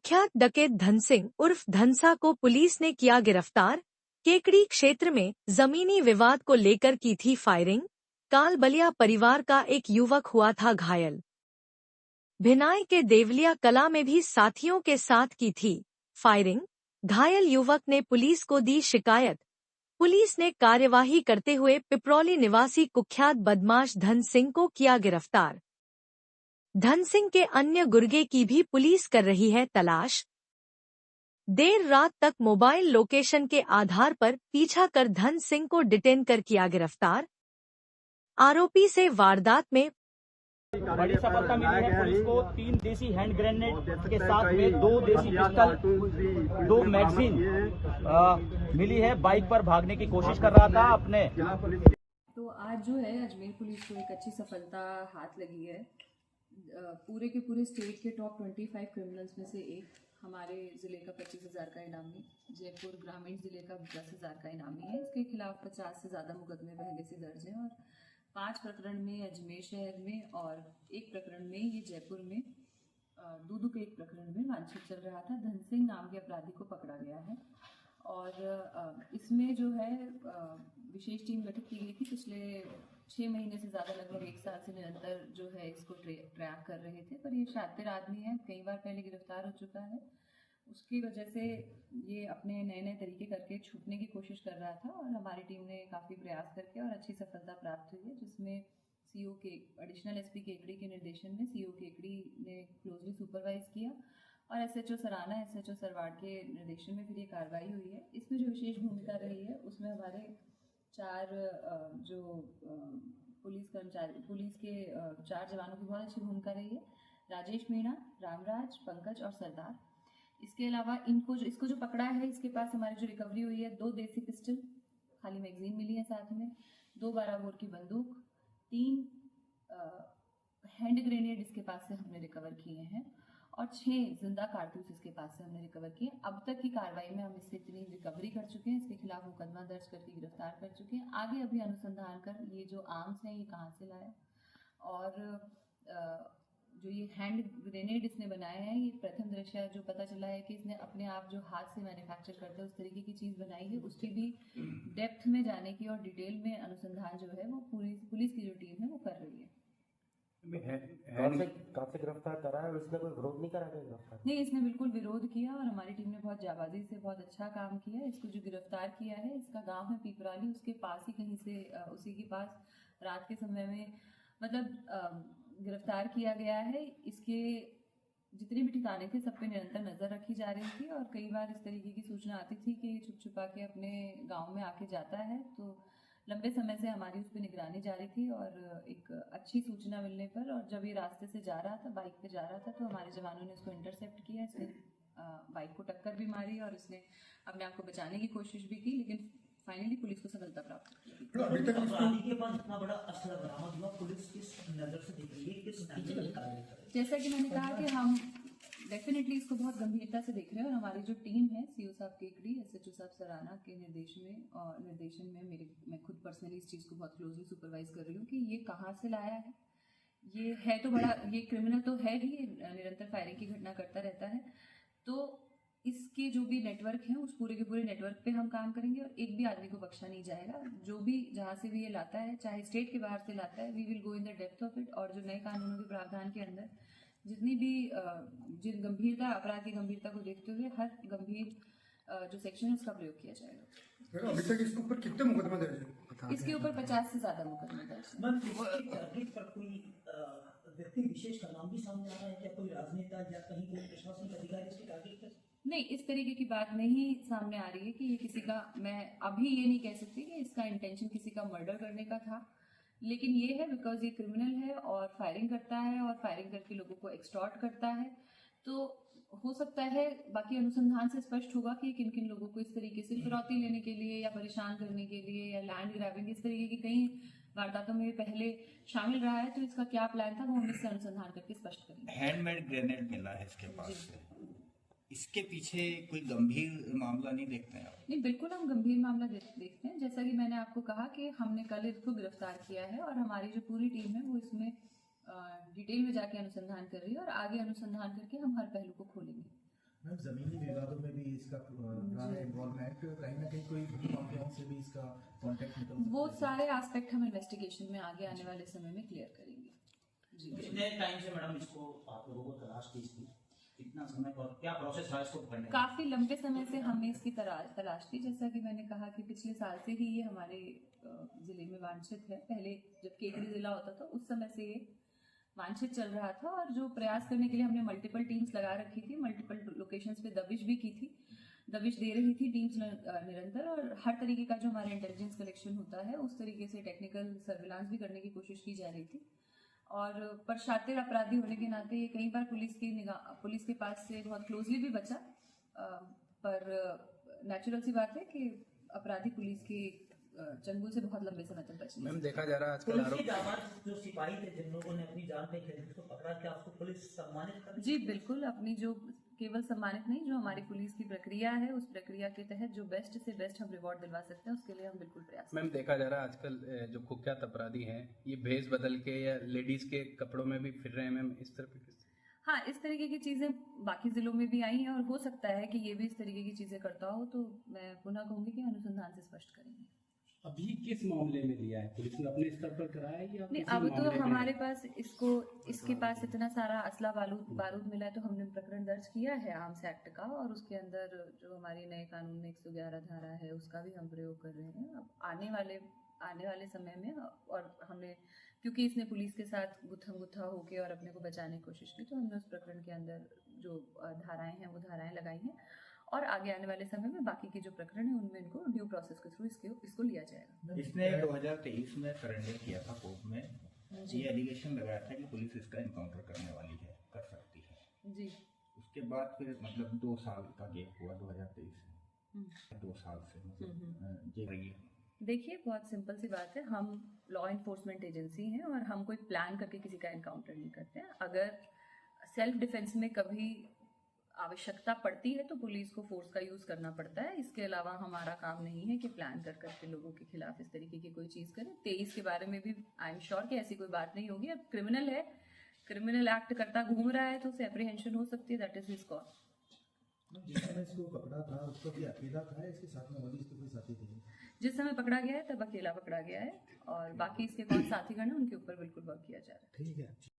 कुख्यात डकैत धन सिंह उर्फ धनसा को पुलिस ने किया गिरफ्तार। केकड़ी क्षेत्र में जमीनी विवाद को लेकर की थी फायरिंग। कालबलिया परिवार का एक युवक हुआ था घायल। भिनाई के देवलिया कला में भी साथियों के साथ की थी फायरिंग। घायल युवक ने पुलिस को दी शिकायत। पुलिस ने कार्यवाही करते हुए पिपरौली निवासी कुख्यात बदमाश धन सिंह को किया गिरफ्तार। धन सिंह के अन्य गुर्गे की भी पुलिस कर रही है तलाश। देर रात तक मोबाइल लोकेशन के आधार पर पीछा कर धन सिंह को डिटेन कर किया गिरफ्तार। आरोपी से वारदात में बड़ी सफलता मिली है पुलिस को। 3 देसी हैंड ग्रेनेड के साथ में 2 देसी पिस्टल, 2 मैगजीन मिली है। बाइक पर भागने की कोशिश कर रहा था अपने। तो आज जो है अजमेर पुलिस को एक अच्छी सफलता हाथ लगी है। पूरे के पूरे स्टेट के टॉप 25 क्रिमिनल्स में से एक हमारे ज़िले का 25,000 का इनामी, जयपुर ग्रामीण ज़िले का 10,000 का इनामी है। इसके खिलाफ 50 से ज़्यादा मुकदमे पहले से दर्ज हैं और 5 प्रकरण में अजमेर शहर में और 1 प्रकरण में ये जयपुर में, दूदू के 1 प्रकरण में वांछित चल रहा था। धन सिंह नाम के अपराधी को पकड़ा गया है और इसमें जो है विशेष टीम गठित की गई थी। पिछले 6 महीने से ज़्यादा, लगभग 1 साल से निरंतर जो है इसको ट्रैक कर रहे थे, पर ये शातिर आदमी है, कई बार पहले गिरफ्तार हो चुका है। उसकी वजह से ये अपने नए नए तरीके करके छूटने की कोशिश कर रहा था और हमारी टीम ने काफ़ी प्रयास करके और अच्छी सफलता प्राप्त हुई है, जिसमें सीओ के एडिशनल एसपी केकड़ी के निर्देशन में सीओ केकड़ी ने क्लोजली सुपरवाइज किया और एसएचओ सराना, एसएचओ सरवाड़ के निर्देशन में फिर ये कार्रवाई हुई है। इसमें जो विशेष भूमिका रही है उसमें हमारे 4 जो पुलिस कर्मचारी, पुलिस के 4 जवानों की बहुत अच्छी भूमिका रही है। राजेश मीणा, रामराज, पंकज और सरदार। इसके अलावा इसको जो पकड़ा है, इसके पास हमारी जो रिकवरी हुई है 2 देसी पिस्टल, खाली मैगजीन मिली है साथ में, 2 12 बोर की बंदूक, 3 हैंड ग्रेनेड इसके पास से हमने रिकवर किए हैं और 6 जिंदा कारतूस इसके पास से हमने रिकवर किए। अब तक की कार्रवाई में हम इससे इतनी रिकवरी कर चुके हैं, इसके खिलाफ मुकदमा दर्ज करके गिरफ्तार कर चुके हैं। आगे अभी अनुसंधान कर ये जो आर्म्स हैं ये कहाँ से लाया और जो ये हैंड ग्रेनेड इसने बनाए हैं, ये प्रथम दृष्टया जो पता चला है कि इसने अपने आप जो हाथ से मैन्युफैक्चर करते हैं उस तरीके की चीज़ बनाई है। उसकी भी डेप्थ में जाने की और डिटेल में अनुसंधान जो है वो पूरी पुलिस की जो टीम है वो कर रही है। कहाँ से गिरफ्तार करा है? इसने कोई विरोध नहीं करा? नहीं, इसने बिल्कुल विरोध किया और हमारी टीम ने बहुत जाबाजी से बहुत अच्छा काम किया। इसको जो गिरफ्तार किया है, इसका गांव है पिपराली, उसके पास ही कहीं से उसी के पास रात के समय में मतलब गिरफ्तार किया गया है। इसके जितने भी ठिकाने थे सब पे निरंतर नज़र रखी जा रही थी और कई बार इस तरीके की सूचना आती थी कि ये छुप छुपा के अपने गांव में आके जाता है, तो लंबे समय से हमारी उस पर निगरानी जारी थी और एक अच्छी सूचना मिलने पर और जब ये रास्ते से जा रहा था, बाइक पे जा रहा था, तो हमारे जवानों ने उसको इंटरसेप्ट किया। इसने बाइक को टक्कर भी मारी और इसने अपने आप को बचाने की कोशिश भी की, लेकिन फाइनली पुलिस को सफलता प्राप्त हुई। अभी तक अपराधी के पास इतना बड़ा असला बरामद हुआ, पुलिस किस नजर से देख रही है, किस नजर से? जैसा कि मैंने कहा कि हम डेफिनेटली इसको बहुत गंभीरता से देख रहे हैं और हमारी जो टीम है सीओ साहब केकड़ी, एसएचओ साहब सराना के निर्देशन में मैं खुद पर्सनली इस चीज़ को बहुत क्लोजली सुपरवाइज कर रही हूँ कि ये कहाँ से लाया है। ये है तो बड़ा, ये क्रिमिनल तो है ही, निरंतर फायरिंग की घटना करता रहता है, तो इसके जो भी नेटवर्क हैं उस पूरे के पूरे नेटवर्क पे हम काम करेंगे और एक भी आदमी को बख्शा नहीं जाएगा। जो भी जहाँ से भी ये लाता है, चाहे स्टेट के बाहर से लाता है, we will go in the depth of it और जो नए कानूनों के प्रावधान के अंदर जितनी भी जिन गंभीरता, अपराध की गंभीरता को देखते हुए हर गंभीर जो सेक्शन है उसका प्रयोग किया जाएगा। अभी तक इसके ऊपर कितने मुकदमा दर्ज है? इसके ऊपर 50 से ज्यादा मुकदमे दर्ज है। कोई व्यक्ति विशेष का नाम भी सामने आ रहा है क्या? कोई राजनेता या कहीं कोई प्रशासनिक अधिकारी इसके टारगेट पर? नहीं, इस तरीके की बात नहीं सामने आ रही है कि ये किसी का, मैं अभी ये नहीं कह सकती कि इसका इंटेंशन किसी का मर्डर करने का था, लेकिन ये है बिकॉज ये क्रिमिनल है और फायरिंग करता है और फायरिंग करके लोगों को एक्सटॉर्ट करता है, तो हो सकता है बाकी अनुसंधान से स्पष्ट होगा कि किन किन लोगों को इस तरीके से फिरौती लेने के लिए या परेशान करने के लिए या लैंड ग्रैबिंग, इस तरीके की कई वारदातों में पहले शामिल रहा है, तो इसका क्या प्लान था वो हम इससे अनुसंधान करके स्पष्ट करेंगे। हैंडमेड ग्रेनेड मिला है इसके पास से, इसके पीछे कोई गंभीर मामला नहीं देखते हैं आप? नहीं, बिल्कुल हम गंभीर मामला देखते हैं। जैसा कि मैंने आपको कहा कि हमने कल इसको गिरफ्तार किया है और हमारी जो पूरी टीम है वो इसमें डिटेल में जाके अनुसंधान कर रही है और आगे अनुसंधान करके हम हर पहलू को खोलेंगे। मैम जमीनी विवादों में भी इसका रहा है इन्वॉल्वमेंट, कहीं ना कहीं कोई माफियाओं से भी इसका कांटेक्ट निकल सकता वो है। सारे एस्पेक्ट हम इन्वेस्टिगेशन में आगे आने वाले समय में क्लियर करेंगे। जी कितने टाइम से मैडम इसको आप लोगों को तलाश की इसकी, कितना समय और क्या प्रोसेस रहा इसको पकड़ने का? काफी लंबे समय से हमने इसकी तलाश की। जैसा कि मैंने कहा कि पिछले साल से ही ये हमारे जिले में वांछित है। पहले जब केकड़ी जिला होता था उस समय से ये वांछित चल रहा था, और जो प्रयास करने के लिए हमने मल्टीपल टीम्स लगा रखी थी, मल्टीपल लोकेशंस पे दबिश भी की थी, दबिश दे रही थी टीम्स निरंतर, और हर तरीके का जो हमारा इंटेलिजेंस कलेक्शन होता है उस तरीके से टेक्निकल सर्विलांस भी करने की कोशिश की जा रही थी। और पर शातिर अपराधी होने के नाते ये कई बार पुलिस के पास से बहुत क्लोजली भी बचा, पर नेचुरल सी बात है कि अपराधी पुलिस के चंगुल से बहुत लंबे समय तक बचे। मैम देखा जा रहा है आजकल पुलिस आरोप के जाबाज जो सिपाही थे जिन लोगों ने अपनी जान पे खेल उसको पकड़ा, क्या उसको पुलिस सम्मानित कर? जी बिल्कुल, अपनी जो केवल सम्मानित नहीं, जो हमारी पुलिस की प्रक्रिया है उस प्रक्रिया के तहत जो बेस्ट से बेस्ट हम रिवॉर्ड दिलवा सकते हैं उसके लिए हम बिल्कुल प्रयास मैम देखा जा रहा है आजकल जो कुख्यात अपराधी हैं ये भेष बदल के या लेडीज के कपड़ों में भी फिर रहे हैं मैम, इस तरह के? हाँ, इस तरीके की चीजें बाकी जिलों में भी आई हैं, और हो सकता है कि ये भी इस तरीके की चीजें करता हो, तो मैं पुनः कहूंगी कि अनुसंधान से स्पष्ट करेंगे। अभी किस मामले में लिया है पुलिस ने, अपने स्तर पर कराया है या नहीं, किसी अब तो मामले में? हमारे पास इसके पास इतना सारा असला बारूद मिला है, तो हमने प्रकरण दर्ज किया है आर्म्स एक्ट का, और उसके अंदर जो हमारी नए कानून में 111 धारा है उसका भी हम प्रयोग कर रहे हैं। अब आने वाले समय में, और हमने क्योंकि इसने पुलिस के साथ गुत्था होके और अपने को बचाने की कोशिश की, तो हमने उस प्रकरण के अंदर जो धाराएं हैं वो धाराएं लगाई हैं, और आगे आने वाले समय में बाकी के जो प्रकरण है उनमें इनको ड्यू प्रोसेस के थ्रू इसको लिया जाएगा। इसने 2023 में सरेंडर किया था कोर्ट में, ये एलिगेशन लगाया था कि पुलिस इसका इनकाउंटर करने वाली है, कर सकती है जी। उसके बाद फिर मतलब 2 साल का गैप हुआ 2023 से 2 साल से मतलब ये रही है। देखिए, बहुत सिंपल सी बात है, हम लॉ इन्फोर्समेंट एजेंसी हैं और हम कोई प्लान करके किसी का एनकाउंटर नहीं करते हैं। अगर सेल्फ डिफेंस में कभी आवश्यकता पड़ती है तो पुलिस को फोर्स का यूज करना पड़ता है। इसके अलावा हमारा काम नहीं है कि प्लान कर करके लोगों के खिलाफ इस तरीके की कोई चीज करें। 23 के बारे में भी आई एम श्योर कि ऐसी कोई बात नहीं होगी। अब क्रिमिनल है, क्रिमिनल एक्ट करता घूम रहा है तो उसे एप्रीहेंशन हो सकती है, दैट इज हिज कॉल। जिस समय इसको पकड़ा था उसको भी अकेला था, इसके साथ में और इसके कोई साथी थे? जिस समय पकड़ा गया है तब अकेला पकड़ा गया है, और बाकी इसके कौन साथीगण है उनके ऊपर बिल्कुल वर्क किया जा रहा है। ठीक है।